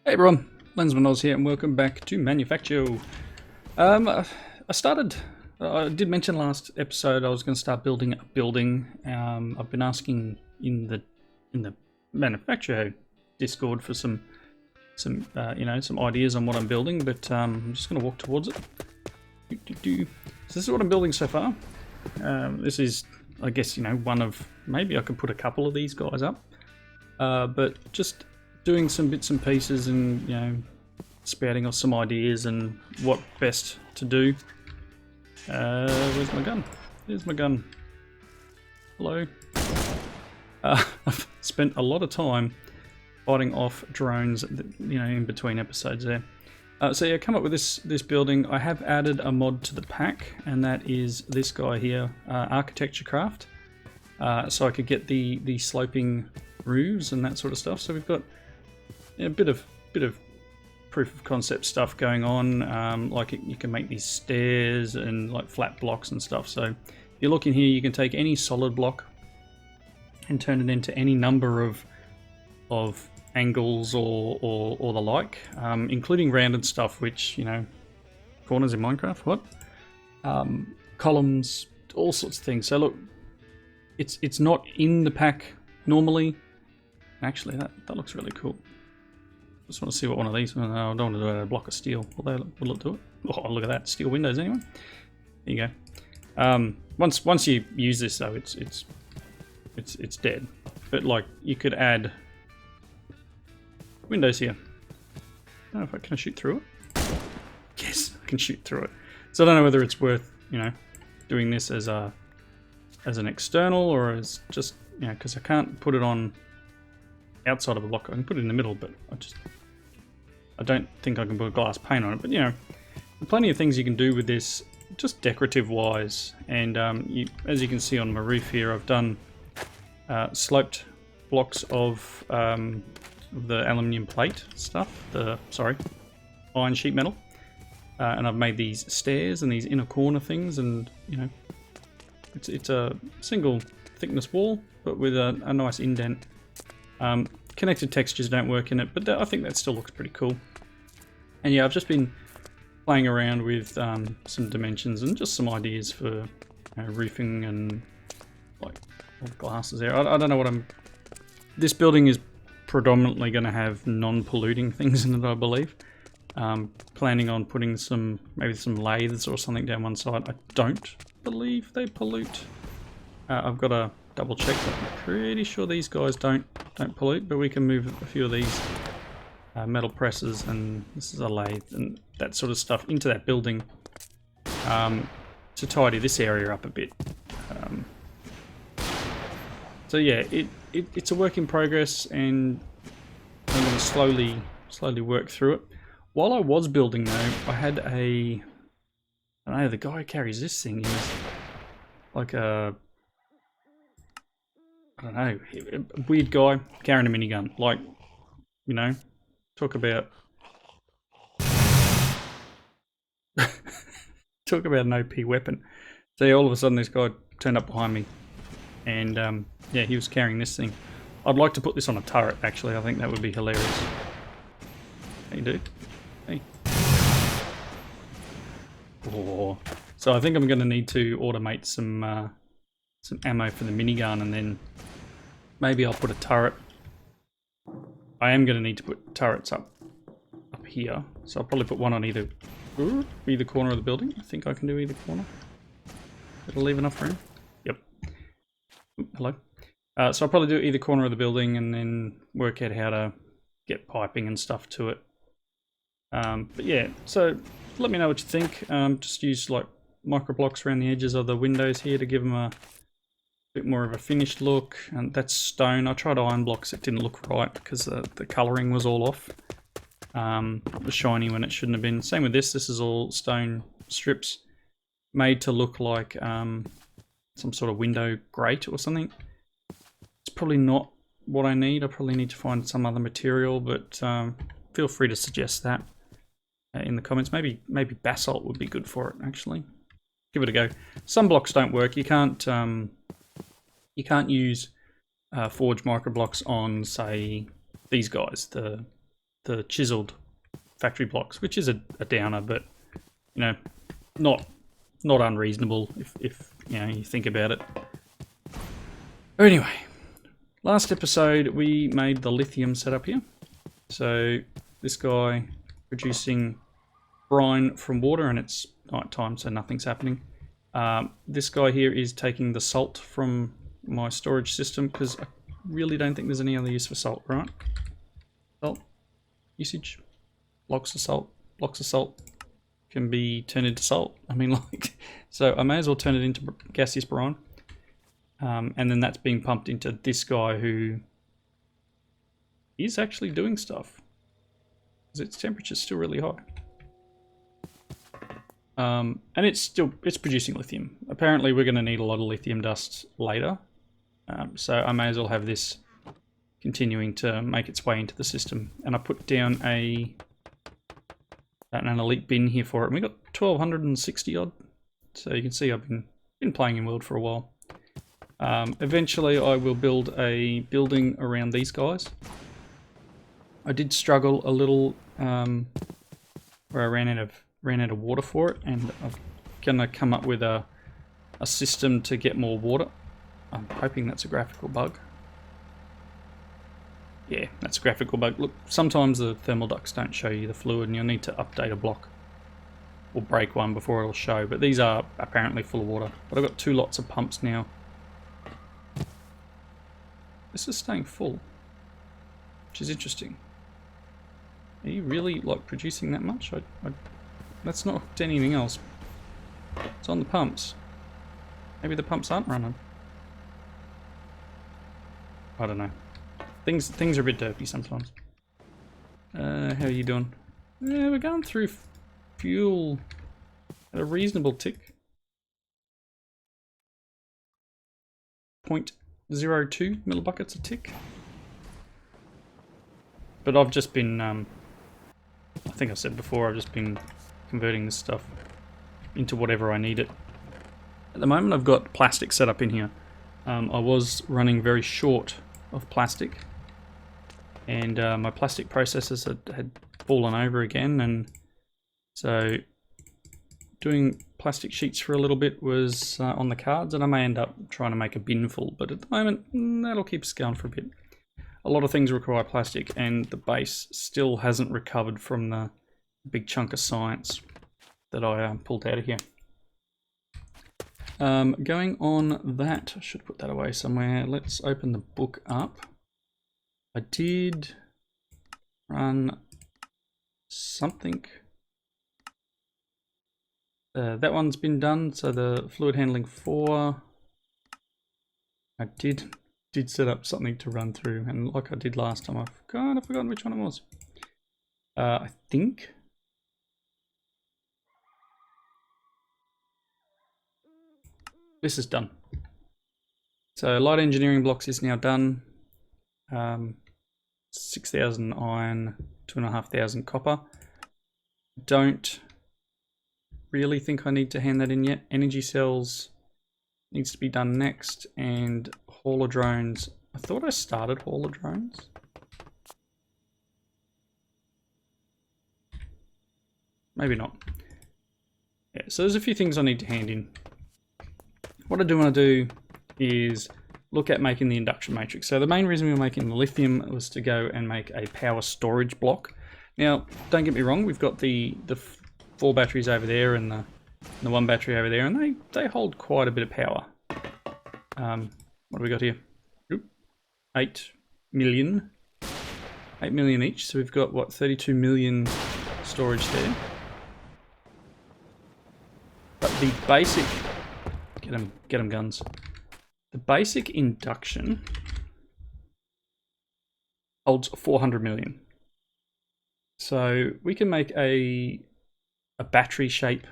Hey everyone, Lensmanoz here and welcome back to Manufactio. I did mention last episode I was going to start building a building. I've been asking in the Manufactio Discord for some ideas on what I'm building, but I'm just going to walk towards it. So this is what I'm building so far. This is, I guess, one of, maybe I could put a couple of these guys up, but just doing some bits and pieces and, spouting off some ideas and what best to do. Where's my gun? There's my gun. Hello. I've spent a lot of time fighting off drones, in between episodes there. So yeah, come up with this building. I have added a mod to the pack, and that is this guy here, Architecture Craft. So I could get the sloping roofs and that sort of stuff. So we've got a bit of proof of concept stuff going on. You can make these stairs and like flat blocks and stuff. So if you look in here, you can take any solid block and turn it into any number of angles or the like, including rounded stuff, which corners in Minecraft, what columns, all sorts of things. So look, it's not in the pack normally. Actually, that looks really cool. Just want to see what one of these. Oh, no, I don't want to do a block of steel. Will it do it? Oh, look at that! Steel windows anyway. There you go. Once you use this though, it's dead. But like you could add windows here. I don't know if I can shoot through it. Yes, I can shoot through it. So I don't know whether it's worth doing this as an external or as just because I can't put it on outside of a block. I can put it in the middle, but I don't think I can put a glass pane on it. But plenty of things you can do with this, just decorative wise. And as you can see on my roof here, I've done sloped blocks of the aluminium plate stuff. Iron sheet metal, and I've made these stairs and these inner corner things, and it's a single thickness wall, but with a nice indent. Connected textures don't work in it, but I think that still looks pretty cool. And yeah, I've just been playing around with some dimensions and just some ideas for roofing and like all the glasses there. I don't know what this building is predominantly going to have non-polluting things in it, I believe. Planning on putting maybe some lathes or something down one side. I don't believe they pollute. I've got to double check, but I'm pretty sure these guys don't pollute, but we can move a few of these metal presses, and this is a lathe and that sort of stuff into that building to tidy this area up a bit. So yeah, it's a work in progress, and I'm going to slowly work through it. While I was building though, I had I don't know, the guy who carries this thing is like a a weird guy carrying a minigun. Like, talk about an OP weapon. So yeah, all of a sudden this guy turned up behind me, and yeah, he was carrying this thing. I'd like to put this on a turret, actually. I think that would be hilarious. Hey, dude. Hey. Oh. So I think I'm going to need to automate some ammo for the minigun, and then maybe I'll put a turret. I am going to need to put turrets up here, so I'll probably put one on either corner of the building. I think I can do either corner. It'll leave enough room. Yep. Ooh, hello. So I'll probably do either corner of the building and then work out how to get piping and stuff to it. But yeah, so let me know what you think. Just use like micro blocks around the edges of the windows here to give them a bit more of a finished look. And that's stone. I tried iron blocks, it didn't look right because the colouring was all off. It was shiny when it shouldn't have been. Same with this. This is all stone strips made to look like some sort of window grate or something. It's probably not what I need. I probably need to find some other material, but feel free to suggest that in the comments. Maybe basalt would be good for it, actually. Give it a go. Some blocks don't work. You can't use forged microblocks on, say, these guys, the the chiseled factory blocks, which is a downer, but you know, not unreasonable if you know you think about it. Anyway, last episode we made the lithium setup here. So this guy producing brine from water, and it's night time, so nothing's happening. This guy here is taking the salt from my storage system because I really don't think there's any other use for salt, right? Salt usage, blocks of salt can be turned into salt. I mean, like, so I may as well turn it into gaseous brine. And then that's being pumped into this guy who is actually doing stuff because its temperature's still really high. And it's producing lithium. Apparently we're going to need a lot of lithium dust later. So I may as well have this continuing to make its way into the system. And I put down an elite bin here for it. And we got 1260 odd. So you can see I've been playing in World for a while. Eventually I will build a building around these guys. I did struggle a little where I ran out of water for it, and I'm gonna come up with a system to get more water. I'm hoping that's a graphical bug. Yeah, that's a graphical bug. Look, sometimes the thermal ducts don't show you the fluid and you'll need to update a block or break one before it'll show, but these are apparently full of water. But I've got 2 lots of pumps now. This is staying full, which is interesting. Are you really like producing that much? That's not hooked to anything else. It's on the pumps. Maybe the pumps aren't running. I don't know. Things are a bit derpy sometimes. How are you doing? Yeah, we're going through fuel at a reasonable tick. 0.02 millibuckets a tick. But I've just been, I think I said before, I've just been converting this stuff into whatever I need it. At the moment I've got plastic set up in here. I was running very short of plastic, and my plastic processes had fallen over again, and so doing plastic sheets for a little bit was on the cards, and I may end up trying to make a bin full, but at the moment that'll keep us going for a bit. A lot of things require plastic, and the base still hasn't recovered from the big chunk of science that I pulled out of here. Going on that, I should put that away somewhere. Let's open the book up. I did run something. That one's been done, so the fluid handling 4. I did set up something to run through, and like I did last time, I've forgotten which one it was. I think this is done. So light engineering blocks is now done. 6,000 iron, 2,500 copper. Don't really think I need to hand that in yet. Energy cells needs to be done next, and hauler drones. I thought I started hauler drones. Maybe not. Yeah, so there's a few things I need to hand in. What I do want to do is look at making the induction matrix. So the main reason we were making the lithium was to go and make a power storage block. Now, don't get me wrong, we've got the 4 batteries over there and the 1 battery over there, and they hold quite a bit of power. What do we got here? 8 million each. So we've got, what, 32 million storage there. But the basic, get them guns. The basic induction holds 400 million. So we can make a battery shape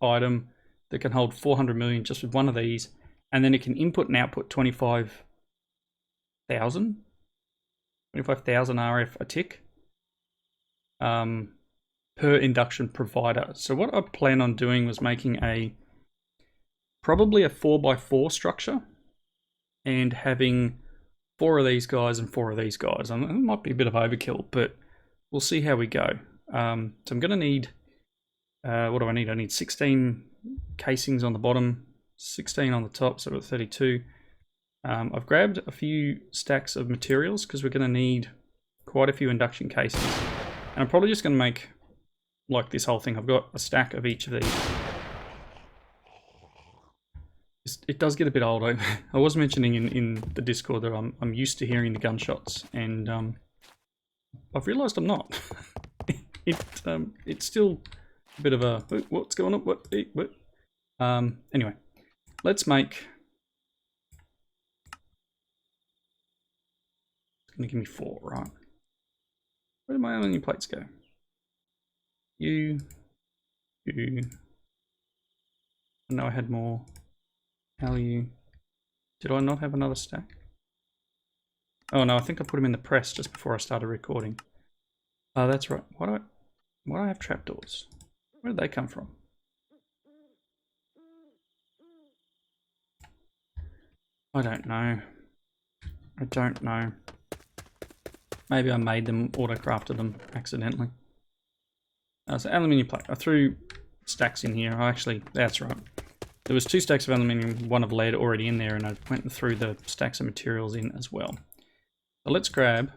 item that can hold 400 million just with one of these, and then it can input and output 25,000 RF a tick per induction provider. So what I plan on doing was making probably a 4x4 structure and having 4 of these guys and 4 of these guys. It might be a bit of overkill, but we'll see how we go. So I'm going to need, what do I need? I need 16 casings on the bottom, 16 on the top, so we've got 32. I've grabbed a few stacks of materials because we're going to need quite a few induction casings. And I'm probably just going to make like this whole thing. I've got a stack of each of these. It does get a bit old. I was mentioning in the Discord that I'm used to hearing the gunshots, and I've realised I'm not. It's still a bit of a what's going on? What? Anyway, let's make. It's going to give me 4, right? Where did my aluminium plates go? You. I know I had more. Did I not have another stack? Oh no, I think I put them in the press just before I started recording. Oh, that's right. Why do I have trapdoors? Where did they come from? I don't know. Maybe I made them, auto-crafted them accidentally. So aluminium plate. I threw stacks in here. That's right. There was 2 stacks of aluminium, 1 of lead already in there, and I went and threw the stacks of materials in as well. So let's grab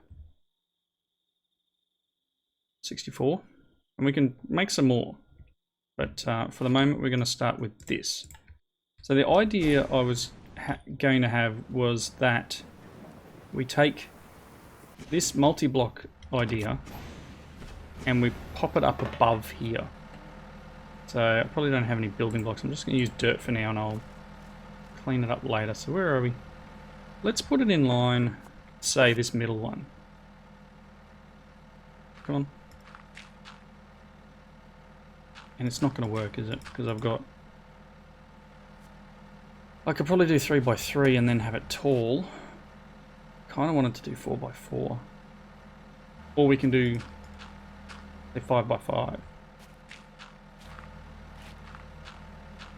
64, and we can make some more. But for the moment, we're going to start with this. So the idea I was going to have was that we take this multi-block idea and we pop it up above here. So I probably don't have any building blocks. I'm just going to use dirt for now and I'll clean it up later. So where are we? Let's put it in line, say this middle one. Come on. And it's not going to work, is it? Because I've got... I could probably do 3x3 and then have it tall. Kind of wanted to do 4x4. Or we can do, say, 5x5.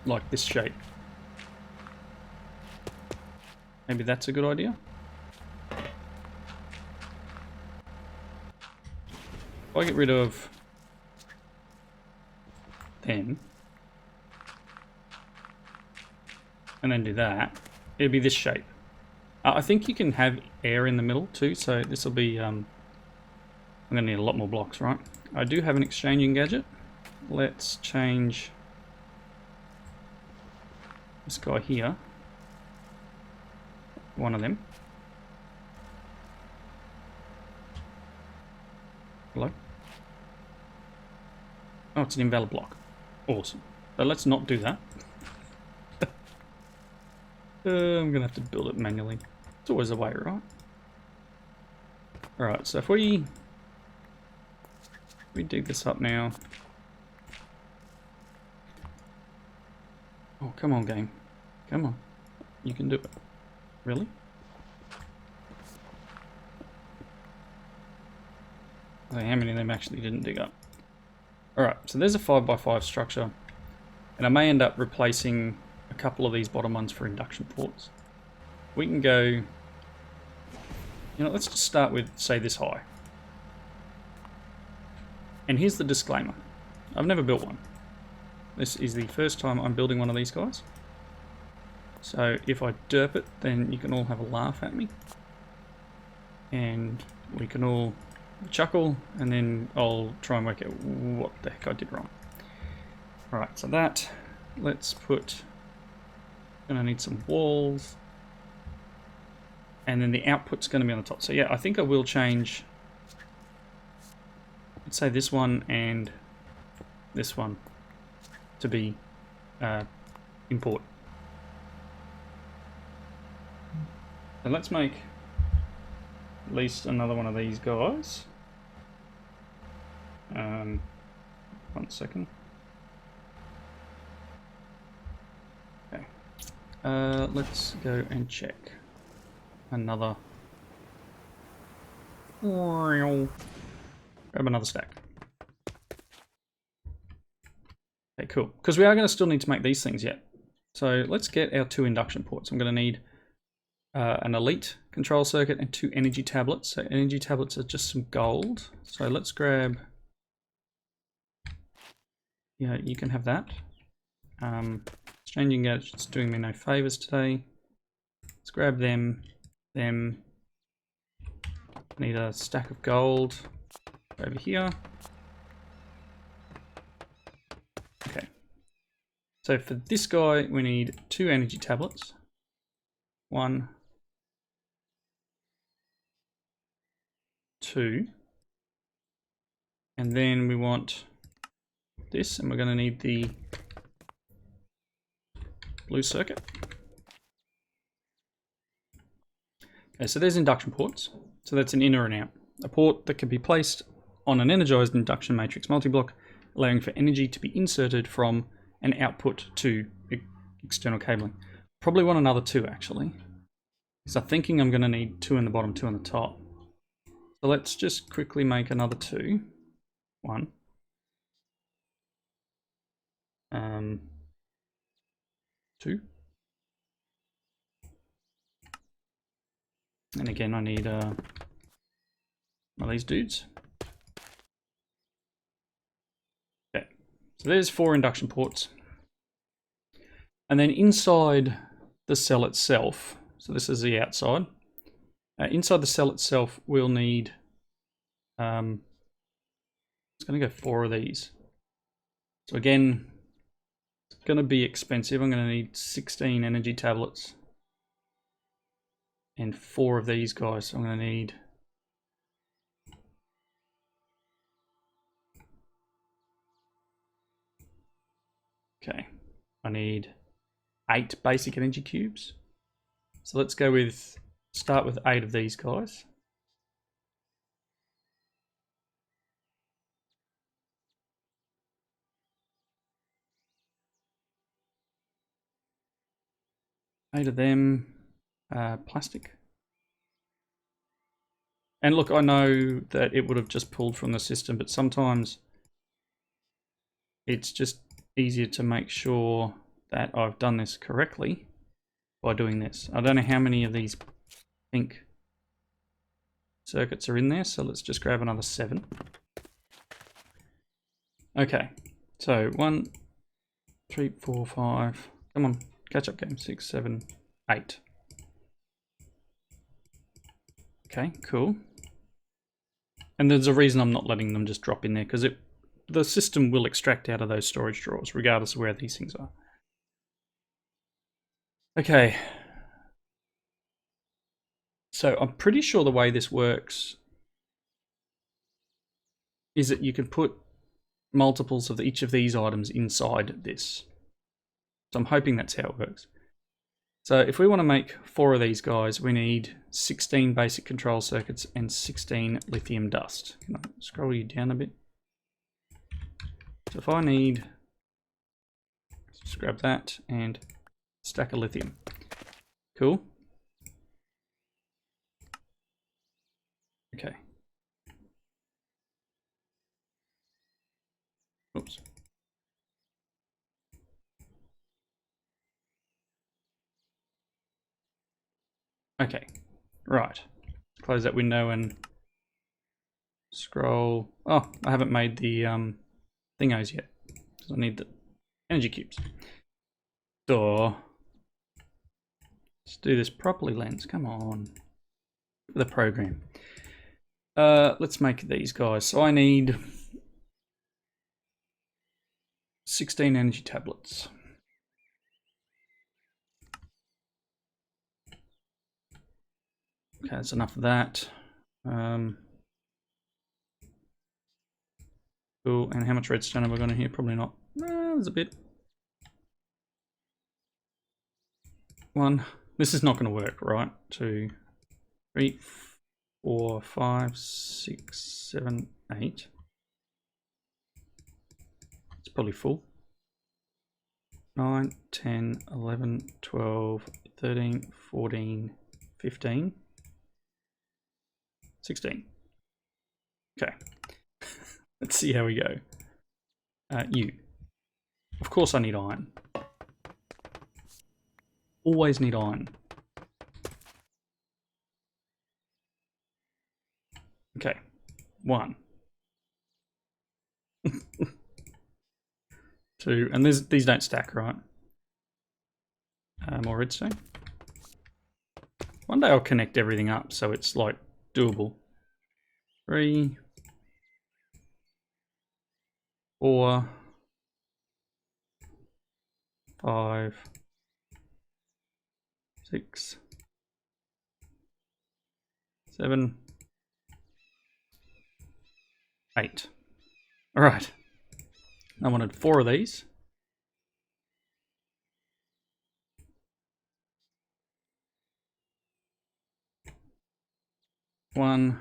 Like this shape. Maybe that's a good idea. If I get rid of them and then do that, it'll be this shape. I think you can have air in the middle too, so this will be I'm gonna need a lot more blocks, right? I do have an exchanging gadget. Let's change this guy here, one of them. Hello? Oh, it's an invalid block. Awesome. But let's not do that. I'm gonna have to build it manually. It's always a way, right? Alright, so if we dig this up now. Oh, come on, game. Come on. You can do it. Really? Okay, how many of them actually didn't dig up? Alright, so there's a 5x5 structure. And I may end up replacing a couple of these bottom ones for induction ports. We can go... You know, let's just start with, say, this high. And here's the disclaimer. I've never built one. This is the first time I'm building one of these guys. So if I derp it, then you can all have a laugh at me. And we can all chuckle, and then I'll try and work out what the heck I did wrong. Alright, so that, let's put, gonna need some walls. And then the output's gonna be on the top. So yeah, I think I will change, let's say this one and this one to be import. So let's make at least another one of these guys. 1 second. Okay. Let's go and check another. Grab another stack. Okay, cool. Because we are going to still need to make these things yet. So let's get our 2 induction ports. I'm going to need an elite control circuit and 2 energy tablets. So energy tablets are just some gold. So let's grab, yeah, you can have that. Exchanging gadgets doing me no favors today. Let's grab them. Need a stack of gold over here. Okay. So for this guy, we need 2 energy tablets. 1, 2. And then we want this, and we're going to need the blue circuit. Okay, so there's induction ports. So that's an inner and out. A port that can be placed on an energized induction matrix multi-block, allowing for energy to be inserted from an output to external cabling. Probably want another 2 actually, because I'm thinking I'm going to need 2 in the bottom, 2 on the top. So let's just quickly make another 2. 1. 2. And again, I need one of these dudes. Okay, so there's 4 induction ports. And then inside the cell itself, so this is the outside. Inside the cell itself, we'll need, it's going to go 4 of these. So again, it's going to be expensive. I'm going to need 16 energy tablets and 4 of these guys. So I'm going to need okay, I need 8 basic energy cubes. So let's go with, start with 8 of these guys. Eight of them, plastic. And look, I know that it would have just pulled from the system, but sometimes it's just easier to make sure that I've done this correctly by doing this. I don't know how many of these pink circuits are in there, so let's just grab another 7. Okay, so 1, 3, 4, 5, come on, catch up game, 6, 7, 8. Okay, cool. And there's a reason I'm not letting them just drop in there, because the system will extract out of those storage drawers, regardless of where these things are. Okay. So I'm pretty sure the way this works is that you can put multiples of each of these items inside this. So I'm hoping that's how it works. So if we want to make 4 of these guys, we need 16 basic control circuits and 16 lithium dust. Can I scroll you down a bit? So if I need, just grab that and stack of lithium. Cool. Okay. Oops. Okay, right. Close that window and scroll. Oh, I haven't made the thingos yet. So I need the energy cubes. So let's do this properly, Lens. Come on. The program. Let's make these guys. So I need 16 energy tablets. Okay, that's enough of that. Cool. And how much redstone have I got in here? Probably not. There's a bit. 1. This is not going to work, right? 2, 3, 4, 5, 6, 7, 8. It's probably full. 9, 10, 11, 12, 13, 14, 15. 16. Okay. Let's see how we go. You. Of course I need iron. Always need iron. Okay, 1. 2, and these don't stack, right? More redstone. One day I'll connect everything up so it's like doable. 3, 4, 5, 6, 7, 8. All right. I wanted 4 of these. One,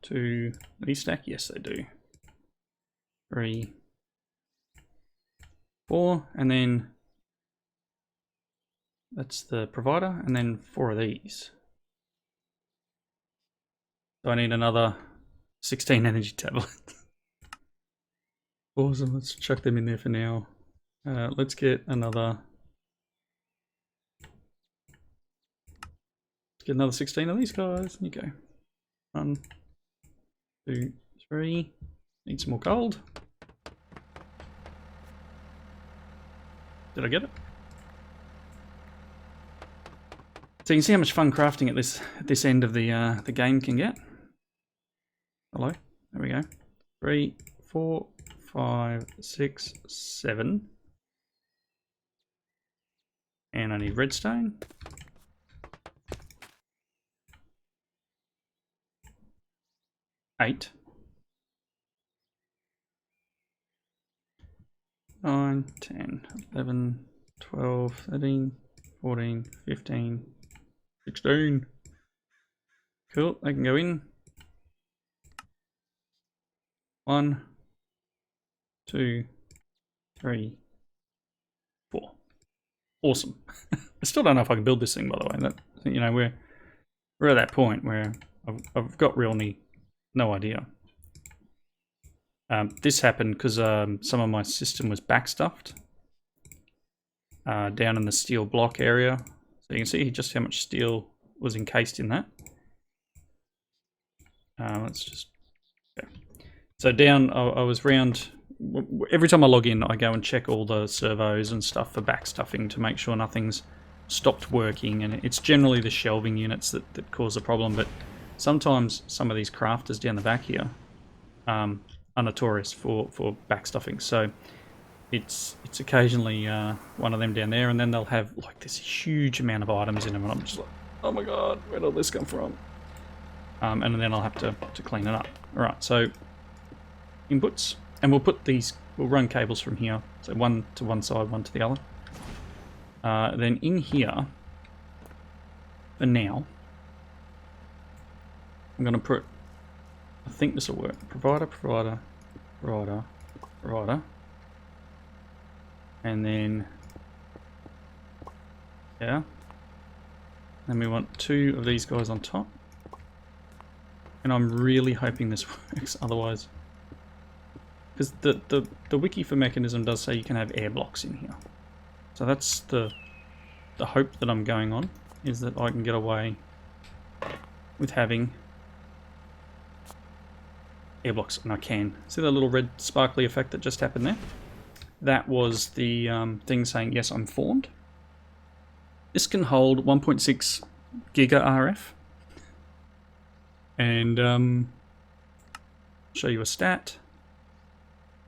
2, these stack? Yes, they do. 3, 4, and then that's the provider, and then 4 of these. So I need another 16 energy tablets. Awesome, let's chuck them in there for now. Let's get another. Let's get another 16 of these guys. Here you go. 1, 2, 3. Need some more gold. Did I get it? So you can see how much fun crafting at this end of the game can get. Hello. There we go. 3, 4, 5, 6, 7. And I need redstone. 8. 9, 10, 11, 12, 13, 14, 15, 16. Cool, they can go in. 1, 2, 3, 4. Awesome. I still don't know if I can build this thing, by the way. That, you know, we're at that point where I've got really no idea. This happened because some of my system was backstuffed down in the steel block area. So you can see just how much steel was encased in that. Let's just... Okay. So down, I was round... Every time I log in, I go and check all the servos and stuff for backstuffing to make sure nothing's stopped working. And it's generally the shelving units that cause the problem. But sometimes some of these crafters down the back here are notorious for backstuffing. So it's occasionally one of them down there, and then they'll have like this huge amount of items in them, and I'm just like, oh my god, where did all this come from? And then I'll have to clean it up. All right, so inputs, and we'll run cables from here, so one to one side, one to the other. Then in here, for now, I'm going to put, I think this will work, provider, and then, yeah, then we want 2 of these guys on top, and I'm really hoping this works, otherwise, because the wiki for Mekansism does say you can have air blocks in here, so that's the hope that I'm going on, is that I can get away with having air blocks, and I can. See the little red sparkly effect that just happened there? That was the thing saying, yes, I'm formed. This can hold 1.6 giga RF. And show you a stat.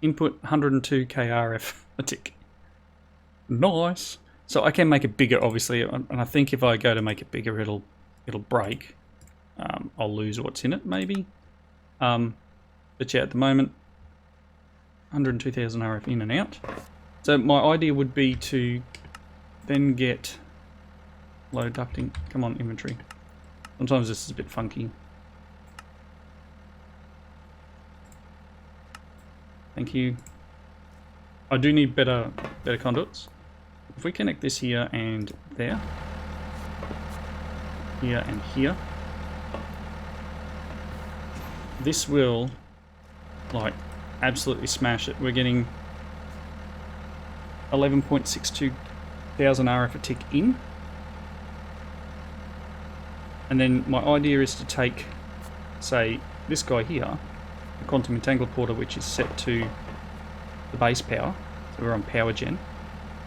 Input 102k RF a tick. Nice. So I can make it bigger, obviously, and I think if I go to make it bigger, it'll break. I'll lose what's in it, maybe. But yeah, at the moment, 102,000 RF in and out. So my idea would be to then get low ducting. Come on, inventory. Sometimes this is a bit funky. Thank you. I do need better conduits. If we connect this here and there, here and here, this will like absolutely smash it. We're getting 11.62 thousand RF a tick in, and then my idea is to take say, this guy here, the quantum entangled porter, which is set to the base power, so we're on Powergen.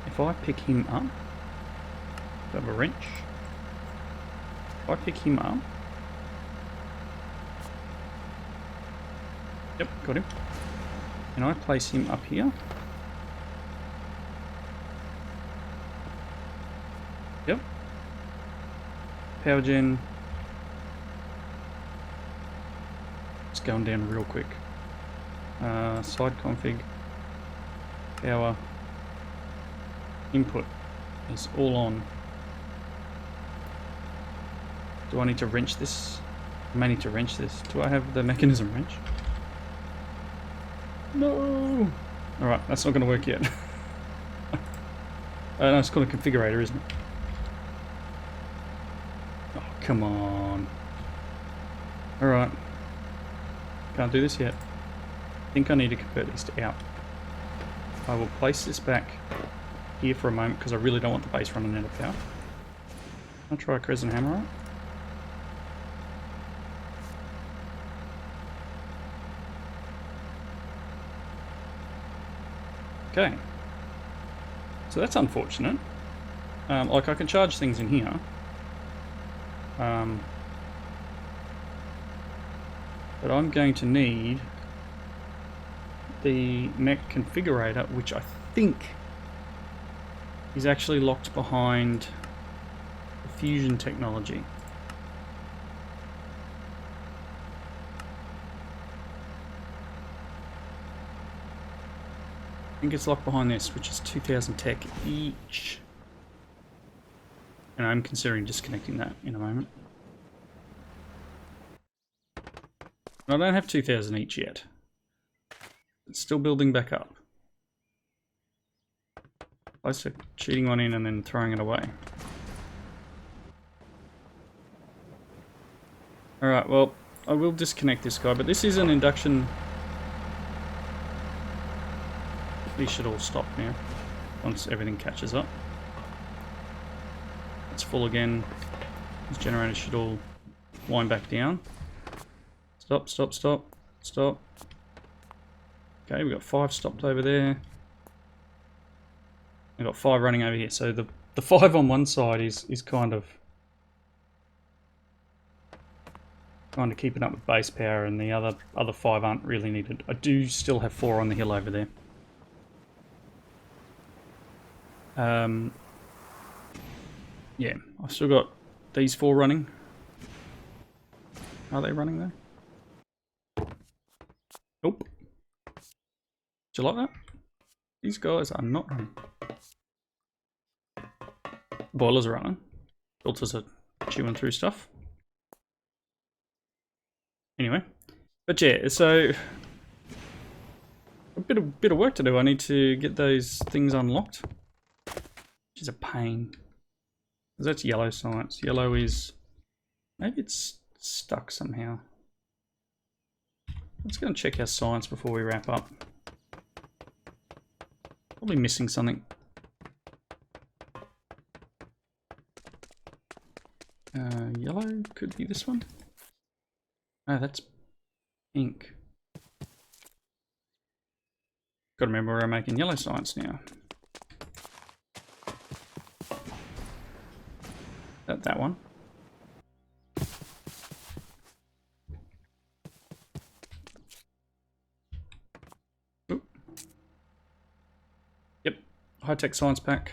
If I pick him up, do I have a wrench? If I pick him up, yep, got him. And I place him up here. Yep. Powergen. It's going down real quick. Side config. Power. Input is all on. Do I need to wrench this? I may need to wrench this. Do I have the mechanism wrench? No! Alright, that's not going to work yet. No, it's called a configurator, isn't it? Oh, come on. Alright. Can't do this yet. I think I need to convert these to out. I will place this back here for a moment because I really don't want the base running out of power. I'll try a crescent hammer out. Okay, so that's unfortunate. Like I can charge things in here. But I'm going to need the mech configurator, which I think is actually locked behind the fusion technology. I think it's locked behind this, which is 2000 tech each. And I'm considering disconnecting that in a moment. I don't have 2000 each yet. It's still building back up. Close to cheating one in and then throwing it away. Alright, well, I will disconnect this guy, but this is an induction. These should all stop now, once everything catches up. It's full again. These generators should all wind back down. Stop, stop, stop, stop. Okay, we've got 5 stopped over there. We've got 5 running over here. So the 5 on one side is kind of keeping up with base power, and the other 5 aren't really needed. I do still have 4 on the hill over there. Yeah, I've still got these 4 running. Are they running there? Nope. Do you like that? These guys are not running. Boilers are running. Filters are chewing through stuff. Anyway, but yeah, so a bit of work to do. I need to get those things unlocked, which is a pain. Because that's yellow science. Yellow is, maybe it's stuck somehow. Let's go and check our science before we wrap up. Probably missing something. Yellow could be this one. Oh, that's pink. Got to remember we're making yellow science now. That one. Oop. Yep, high-tech science pack.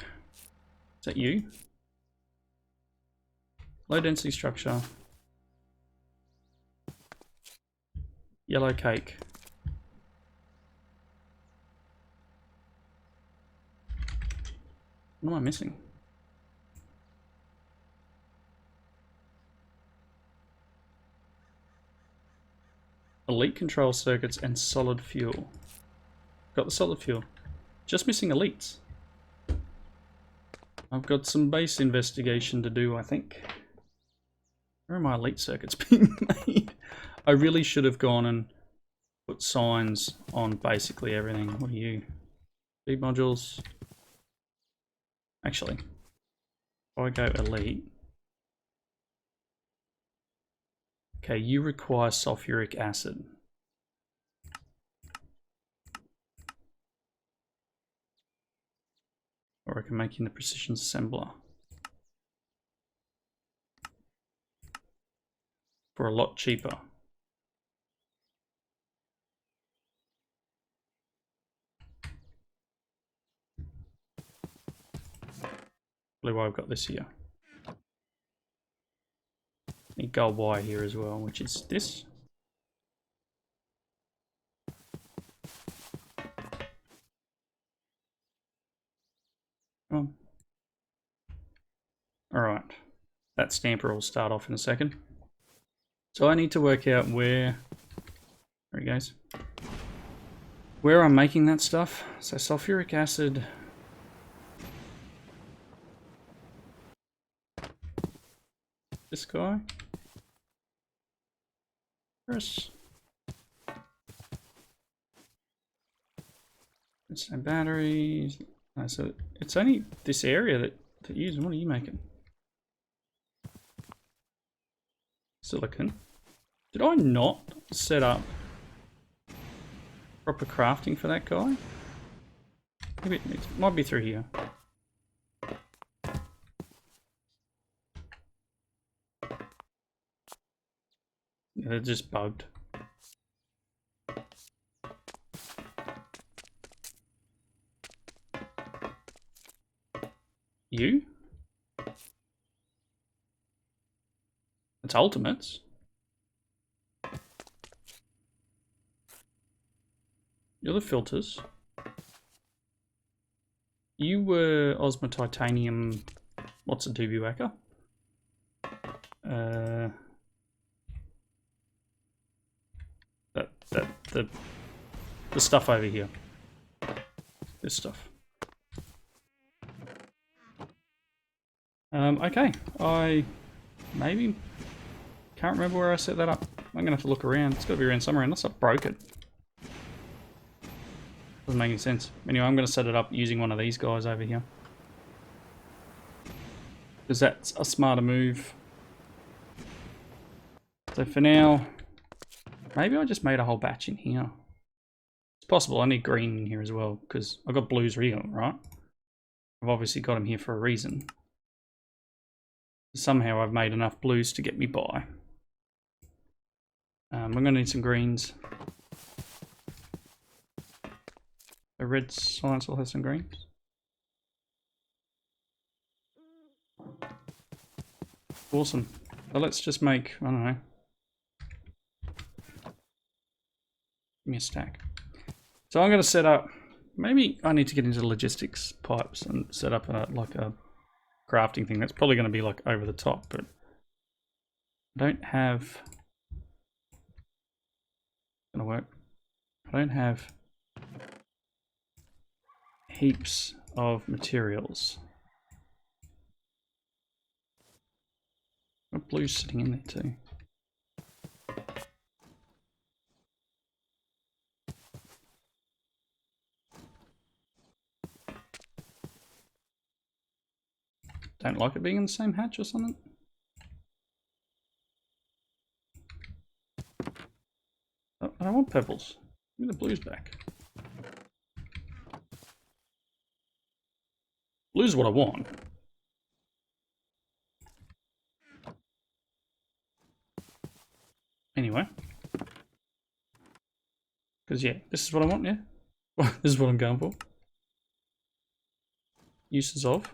Is that you? Low density structure. Yellow cake. What am I missing? Elite control circuits and solid fuel. Got the solid fuel. Just missing elites. I've got some base investigation to do, I think. Where are my elite circuits being made? I really should have gone and put signs on basically everything. What are you? Feed modules. Actually, if I go elite. Okay, you require sulfuric acid. Or I can make you the precision assembler. For a lot cheaper. Probably why I've got this here. Need gold wire here as well, which is this. Oh. Alright. That stamper will start off in a second. So I need to work out where... There he goes. Where I'm making that stuff. So sulfuric acid... This guy. First. And batteries. So it's only this area that uses. What are you making? Silicon. Did I not set up proper crafting for that guy? Maybe it might be through here. Yeah, they're just bugged. You? It's ultimates. You're the filters. You were Osmo Titanium. What's a doobie whacker? The stuff over here. This stuff. Okay, I maybe can't remember where I set that up. I'm gonna have to look around. It's gotta be around somewhere unless I broke it. Doesn't make any sense. Anyway, I'm gonna set it up using one of these guys over here. Because that's a smarter move. So for now, maybe I just made a whole batch in here. It's possible. I need green in here as well because I've got blues real, right? I've obviously got them here for a reason. Somehow I've made enough blues to get me by. I'm going to need some greens. A red science will have some greens. Awesome. So let's just make, I don't know. Give me a stack. So I'm going to set up, maybe I need to get into logistics pipes and set up like a crafting thing. That's probably going to be like over the top, but I don't have, gonna work. I don't have heaps of materials. Got blues sitting in there too. Don't like it being in the same hatch or something? Oh, I don't want purples. Give me the blues back. Blue's what I want. Anyway. Because yeah, this is what I want, yeah? This is what I'm going for. Uses of.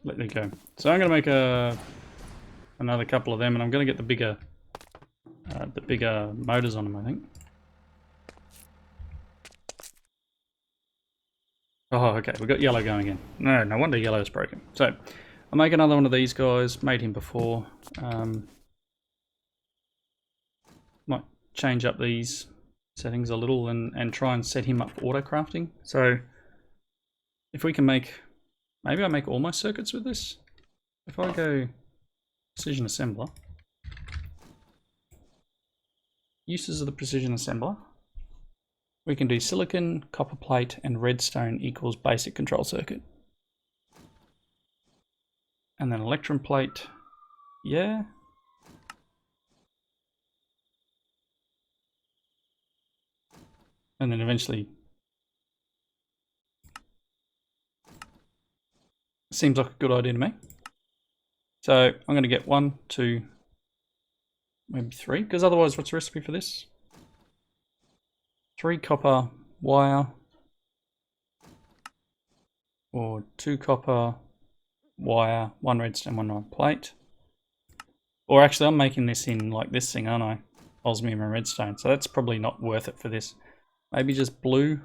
Let me go. So I'm going to make another couple of them, and I'm going to get the bigger motors on them, I think. Oh, okay, we got yellow going in. No wonder yellow's broken. So I'll make another one of these guys. Made him before. Might change up these settings a little and try and set him up for auto crafting. So if we can make, maybe I make all my circuits with this. If I go precision assembler, uses of the precision assembler. we can do silicon, copper plate, and redstone equals basic control circuit. And then electrum plate, yeah. And then eventually, seems like a good idea to me. So I'm going to get 1, 2, maybe 3, because otherwise what's the recipe for this? 3 copper wire, or 2 copper wire, 1 redstone, 1 plate. Or actually I'm making this in like this thing, aren't I? Osmium and redstone, so that's probably not worth it for this. Maybe just blue.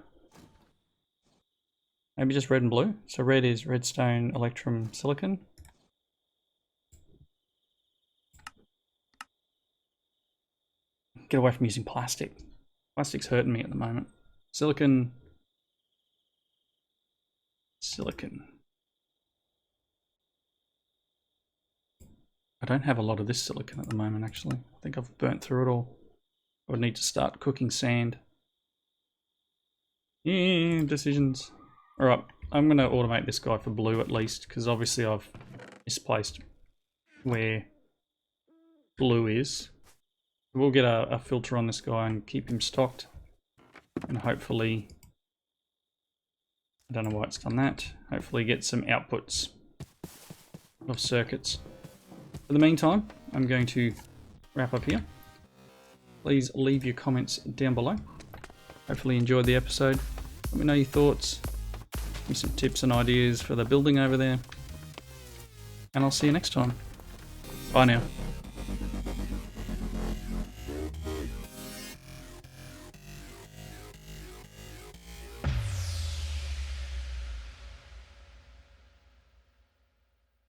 Maybe just red and blue. So red is redstone, electrum, silicon. Get away from using plastic. Plastic's hurting me at the moment. Silicon. Silicon. I don't have a lot of this silicon at the moment, actually. I think I've burnt through it all. I would need to start cooking sand. Yeah, decisions. Alright, I'm going to automate this guy for blue at least, because obviously I've misplaced where blue is. We'll get a filter on this guy and keep him stocked. And hopefully, I don't know why it's done that, hopefully get some outputs of circuits. For the meantime, I'm going to wrap up here. Please leave your comments down below. Hopefully you enjoyed the episode. Let me know your thoughts. Give me some tips and ideas for the building over there. And I'll see you next time. Bye now.